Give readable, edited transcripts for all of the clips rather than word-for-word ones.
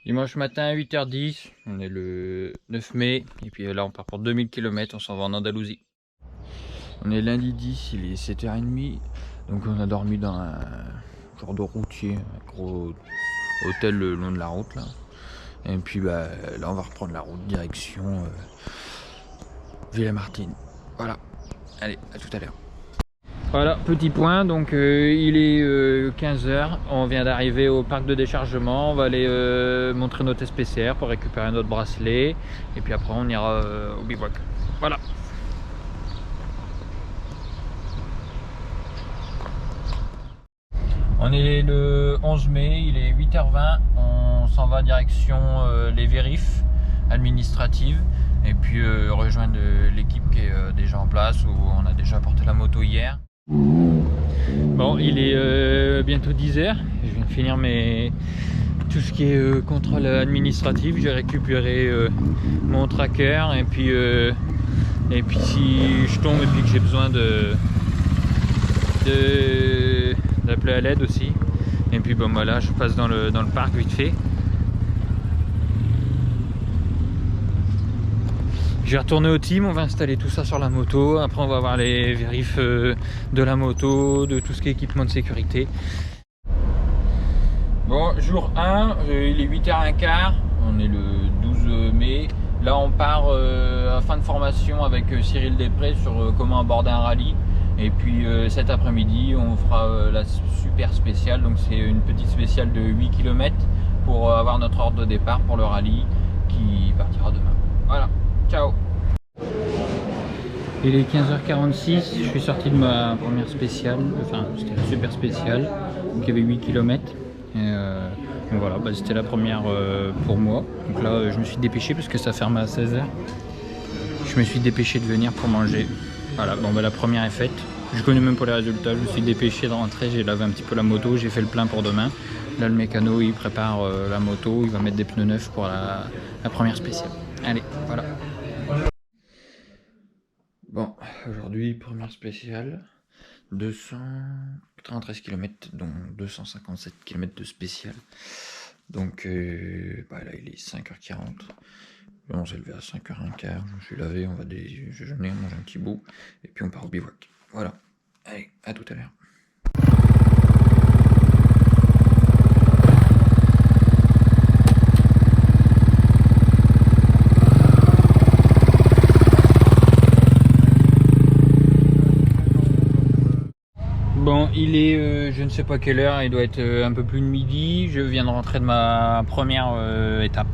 Dimanche matin à 8h10, on est le 9 mai, et puis là on part pour 2000 km, on s'en va en Andalousie. On est lundi 10, il est 7h30, donc on a dormi dans un genre de routier, un gros hôtel le long de la route là. Et puis là on va reprendre la route direction Villamartine. Voilà, allez, à tout à l'heure. Voilà, petit point, donc il est 15h, on vient d'arriver au parc de déchargement, on va aller montrer notre test PCR pour récupérer notre bracelet, et puis après on ira au bivouac. Voilà. On est le 11 mai, il est 8h20, on s'en va direction les vérifs administratives, et puis rejoindre l'équipe qui est déjà en place, où on a déjà porté la moto hier. Bon, il est bientôt 10h, je viens de finir tout ce qui est contrôle administratif. J'ai récupéré mon tracker, et puis si je tombe et puis que j'ai besoin d'appeler à l'aide aussi. Et puis bon, voilà, je passe dans le parc vite fait. Je vais retourner au team, on va installer tout ça sur la moto. Après on va voir les vérifs de la moto, de tout ce qui est équipement de sécurité. Bon, jour 1, il est 8h15, on est le 12 mai. Là on part à fin de formation avec Cyril Després sur comment aborder un rallye. Et puis cet après-midi on fera la super spéciale, donc c'est une petite spéciale de 8 km pour avoir notre ordre de départ pour le rallye qui partira demain. Voilà, ciao. Il est 15h46, je suis sorti de ma première spéciale, enfin c'était la super spéciale, donc il y avait 8 km. Donc voilà, c'était la première pour moi. Donc là je me suis dépêché parce que ça ferme à 16h. Je me suis dépêché de venir pour manger. Voilà, bon la première est faite. Je connais même pas les résultats, je me suis dépêché de rentrer, j'ai lavé un petit peu la moto, j'ai fait le plein pour demain. Là le mécano il prépare la moto, il va mettre des pneus neufs pour la première spéciale. Allez, voilà. Bon, aujourd'hui première spéciale, 213 km, dont 257 km de spécial. Donc là il est 5h40. On s'est levé à 5h15, je me suis lavé, on va déjeuner, on mange un petit bout, et puis on part au bivouac. Voilà, allez, à tout à l'heure. Bon, il est je ne sais pas quelle heure, il doit être un peu plus de midi. Je viens de rentrer de ma première étape.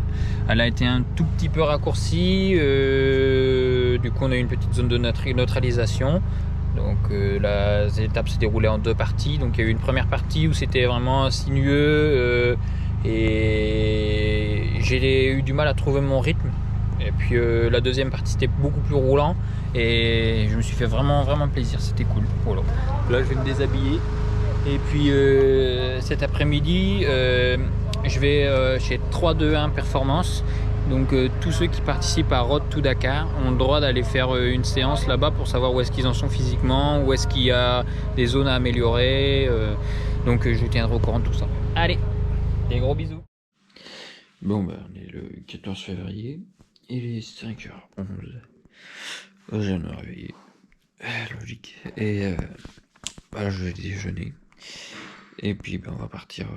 Elle a été un tout petit peu raccourcie, du coup on a eu une petite zone de neutralisation. Donc l'étape s'est déroulée en deux parties. Donc il y a eu une première partie où c'était vraiment sinueux et j'ai eu du mal à trouver mon rythme. Et puis la deuxième partie c'était beaucoup plus roulant et je me suis fait vraiment plaisir, c'était cool. Voilà. Là je vais me déshabiller et puis cet après-midi je vais chez 321 Performance. Donc tous ceux qui participent à Road to Dakar ont le droit d'aller faire une séance là-bas pour savoir où est-ce qu'ils en sont physiquement, où est-ce qu'il y a des zones à améliorer. Donc je vous tiendrai au courant de tout ça. Allez, des gros bisous. Bon on est le 14 février. Il est 5h11. Je viens de me réveiller. Logique. Et je vais déjeuner. Et puis on va partir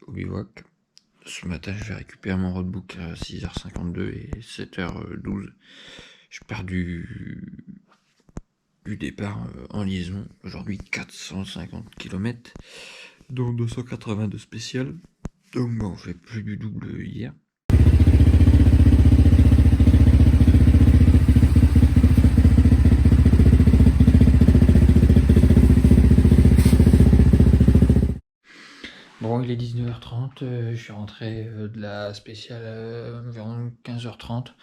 au bivouac. Ce matin, je vais récupérer mon roadbook à 6h52 et 7h12. Je pars du départ en liaison. Aujourd'hui, 450 km, dont 280 de spécial. Donc on fait plus du double hier. Bon, il est 19h30, je suis rentré de la spéciale environ 15h30.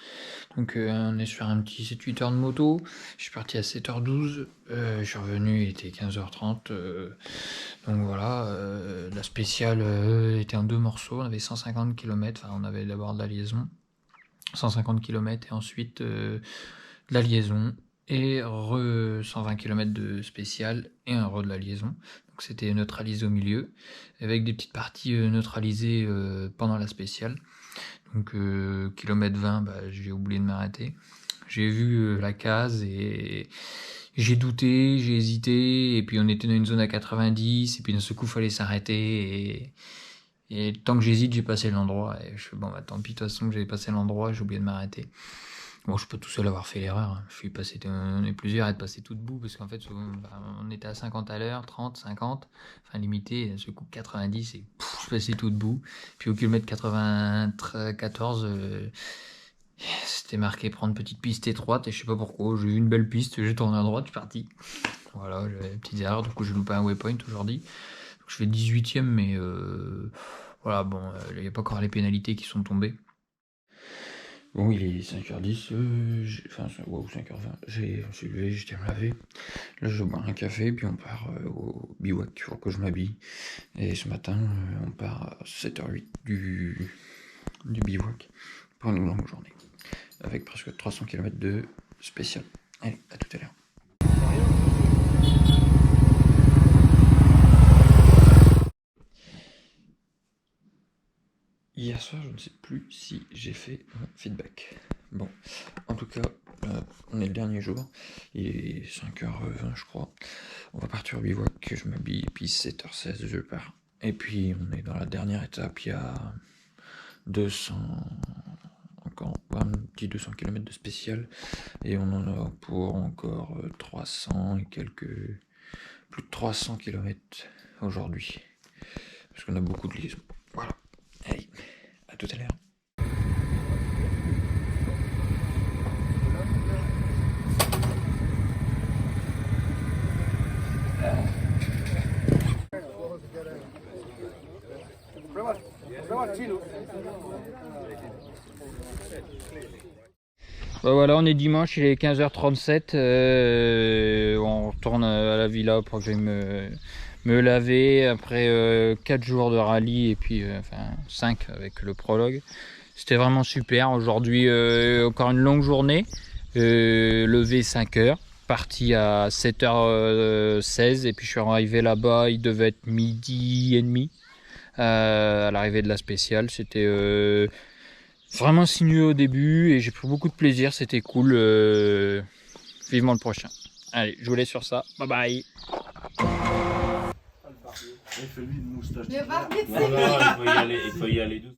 Donc on est sur un petit 7-8 heures de moto. Je suis parti à 7h12, je suis revenu, il était 15h30. Donc voilà, la spéciale était en deux morceaux, on avait 150 km, enfin on avait d'abord de la liaison, 150 km et ensuite de la liaison. et 120 km de spécial et un de la liaison. Donc c'était neutralisé au milieu, avec des petites parties neutralisées pendant la spéciale. Donc kilomètre 20, j'ai oublié de m'arrêter. J'ai vu la case et j'ai douté, j'ai hésité, et puis on était dans une zone à 90, et puis d'un seul coup fallait s'arrêter, et tant que j'hésite, j'ai passé l'endroit, et je fais bon tant pis, de toute façon que j'avais passé l'endroit, j'ai oublié de m'arrêter. Bon, je peux tout seul avoir fait l'erreur, on est plusieurs à être passé tout debout, parce qu'en fait on était à 50 à l'heure, 30, 50, enfin limité, et d'un seul coup 90, et je passais tout debout, puis au kilomètre 94, c'était marqué prendre petite piste étroite, et je sais pas pourquoi, j'ai eu une belle piste, j'ai tourné à droite, je suis parti. Voilà, j'avais une petite erreur, du coup j'ai loupé un waypoint aujourd'hui. Donc je fais 18ème, mais voilà, bon, il n'y a pas encore les pénalités qui sont tombées. Bon, il est 5h10, enfin, ou 5h20, j'ai levé, j'étais me laver. Là, je bois un café, puis on part au bivouac, il faut que je m'habille. Et ce matin, on part à 7h08 du bivouac pour une longue journée, avec presque 300 km de spécial. Allez, à tout à l'heure. Hier soir, je ne sais plus si j'ai fait mon feedback. Bon, en tout cas, on est le dernier jour. Il est 5h20, je crois. On va partir au bivouac, je m'habille, et puis 7h16, je pars. Et puis, on est dans la dernière étape, il y a 200... encore un petit 200 km de spécial. Et on en a pour encore 300 et quelques... plus de 300 km aujourd'hui. Parce qu'on a beaucoup de liaisons. Voilà. Allez, à tout à l'heure. Voilà, on est dimanche, il est 15h37, on retourne à la villa pour que j'aille me laver après 4 jours de rallye et puis enfin 5 avec le prologue. C'était vraiment super. Aujourd'hui encore une longue journée, levé 5h, parti à 7h16 et puis je suis arrivé là-bas, il devait être 12h30 à l'arrivée de la spéciale. C'était vraiment sinueux au début et j'ai pris beaucoup de plaisir, c'était cool. Vivement le prochain. Allez, je vous laisse sur ça. Bye bye. Le barbier, c'est... Il faut y aller doucement.